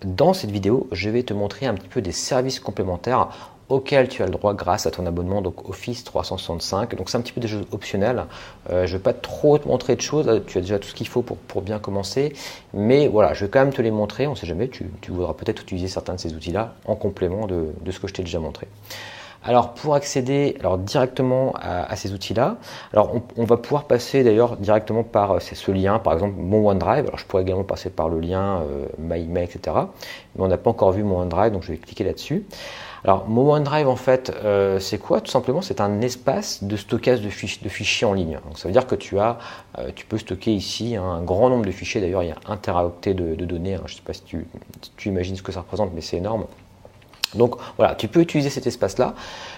Dans cette vidéo, je vais te montrer un petit peu des services complémentaires auxquels tu as le droit grâce à ton abonnement donc Office 365. Donc c'est un petit peu des choses optionnelles. Je ne vais pas trop te montrer de choses, tu as déjà tout ce qu'il faut pour bien commencer. Mais voilà, je vais quand même te les montrer, on ne sait jamais, tu voudras peut-être utiliser certains de ces outils-là en complément de ce que je t'ai déjà montré. Alors pour accéder directement à ces outils-là, on va pouvoir passer d'ailleurs directement par ce lien, par exemple mon OneDrive. Alors je pourrais également passer par le lien My Email, etc. Mais on n'a pas encore vu mon OneDrive, donc je vais cliquer là-dessus. Alors mon OneDrive en fait, c'est quoi? Tout simplement, c'est un espace de stockage de fichiers en ligne. Donc ça veut dire que tu peux stocker ici un grand nombre de fichiers. D'ailleurs, il y a 1 teraoctet de données. Je ne sais pas si tu imagines ce que ça représente, mais c'est énorme. Donc voilà, tu peux utiliser cet espace-là.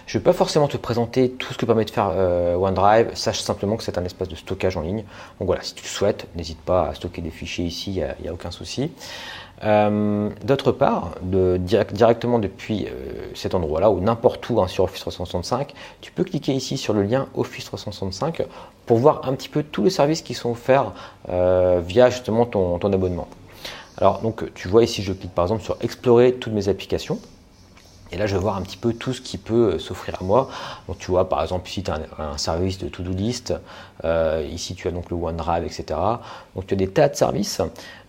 Je ne vais pas forcément te présenter tout ce que permet de faire OneDrive. Sache simplement que c'est un espace de stockage en ligne. Donc voilà, si tu le souhaites, n'hésite pas à stocker des fichiers ici, il n'y a aucun souci. D'autre part, directement depuis cet endroit-là ou n'importe où sur Office 365, tu peux cliquer ici sur le lien Office 365 pour voir un petit peu tous les services qui sont offerts via justement ton abonnement. Alors donc tu vois ici, je clique par exemple sur explorer toutes mes applications. Et là, je vais voir un petit peu tout ce qui peut s'offrir à moi. Donc, tu vois, par exemple, ici, tu as un service de to-do list. Ici, tu as donc le OneDrive, etc. Donc, tu as des tas de services.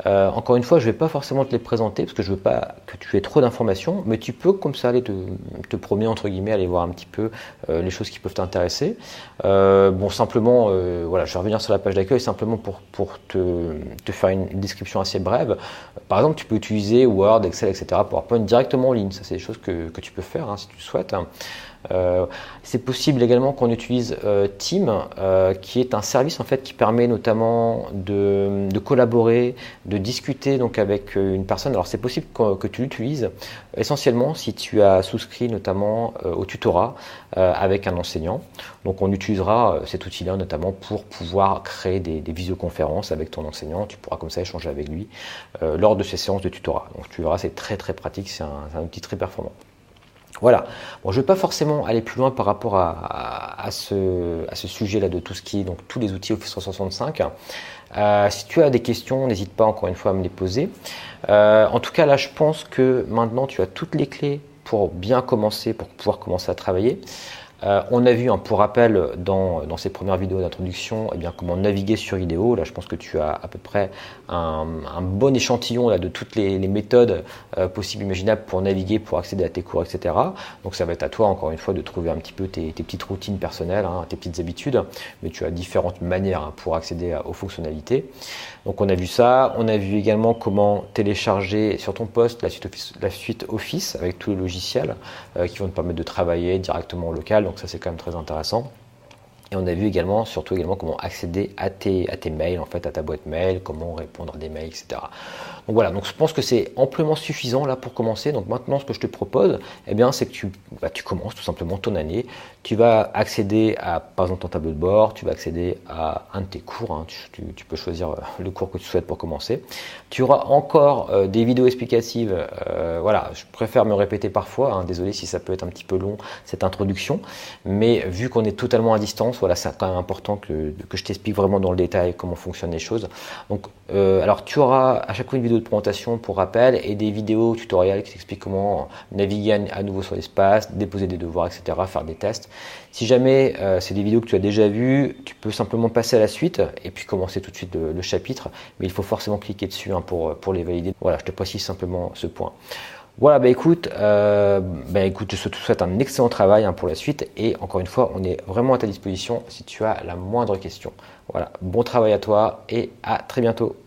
Encore une fois, je ne vais pas forcément te les présenter parce que je ne veux pas que tu aies trop d'informations. Mais tu peux, comme ça, aller te promener, entre guillemets, aller voir un petit peu les choses qui peuvent t'intéresser. Bon, simplement, voilà, je vais revenir sur la page d'accueil simplement pour te faire une description assez brève. Par exemple, tu peux utiliser Word, Excel, etc. PowerPoint directement en ligne. Ça, c'est des choses que tu peux faire si tu le souhaites. C'est possible également qu'on utilise Team, qui est un service en fait qui permet notamment de collaborer, de discuter donc avec une personne. Alors c'est possible que tu l'utilises essentiellement si tu as souscrit notamment au tutorat avec un enseignant. Donc on utilisera cet outil-là notamment pour pouvoir créer des visioconférences avec ton enseignant. Tu pourras comme ça échanger avec lui lors de ces séances de tutorat. Donc tu verras, c'est très très pratique, c'est un outil très performant. Voilà, bon, je ne vais pas forcément aller plus loin par rapport à ce sujet-là de tout ce qui est donc tous les outils Office 365. Si tu as des questions, n'hésite pas encore une fois à me les poser. En tout cas, là, je pense que maintenant, tu as toutes les clés pour bien commencer, pour pouvoir commencer à travailler. On a vu, pour rappel, dans ces premières vidéos d'introduction, comment naviguer sur IDEO. Là, je pense que tu as à peu près un bon échantillon là, de toutes les méthodes possibles, imaginables pour naviguer, pour accéder à tes cours, etc. Donc, ça va être à toi, encore une fois, de trouver un petit peu tes petites routines personnelles, tes petites habitudes. Mais tu as différentes manières pour accéder aux fonctionnalités. Donc, on a vu ça. On a vu également comment télécharger sur ton poste la suite Office avec tous les logiciels qui vont te permettre de travailler directement en local. Donc ça, c'est quand même très intéressant. Et on a vu également, surtout également, comment accéder à tes mails, en fait, à ta boîte mail, comment répondre à des mails, etc. Donc voilà, donc je pense que c'est amplement suffisant là pour commencer. Donc maintenant, ce que je te propose, c'est que tu commences tout simplement ton année. Tu vas accéder à, par exemple, ton tableau de bord, tu vas accéder à un de tes cours. Tu peux choisir le cours que tu souhaites pour commencer. Tu auras encore des vidéos explicatives. Voilà, je préfère me répéter parfois. Désolé si ça peut être un petit peu long, cette introduction. Mais vu qu'on est totalement à distance, voilà, c'est quand même important que je t'explique vraiment dans le détail comment fonctionnent les choses. Donc, alors tu auras à chaque fois une vidéo de présentation pour rappel et des vidéos tutoriels qui t'expliquent comment naviguer à nouveau sur l'espace, déposer des devoirs, etc., faire des tests. Si jamais c'est des vidéos que tu as déjà vues, tu peux simplement passer à la suite et puis commencer tout de suite le chapitre, mais il faut forcément cliquer dessus pour les valider. Voilà, je te précise simplement ce point. Voilà, écoute, je te souhaite un excellent travail pour la suite et encore une fois, on est vraiment à ta disposition si tu as la moindre question. Voilà, bon travail à toi et à très bientôt.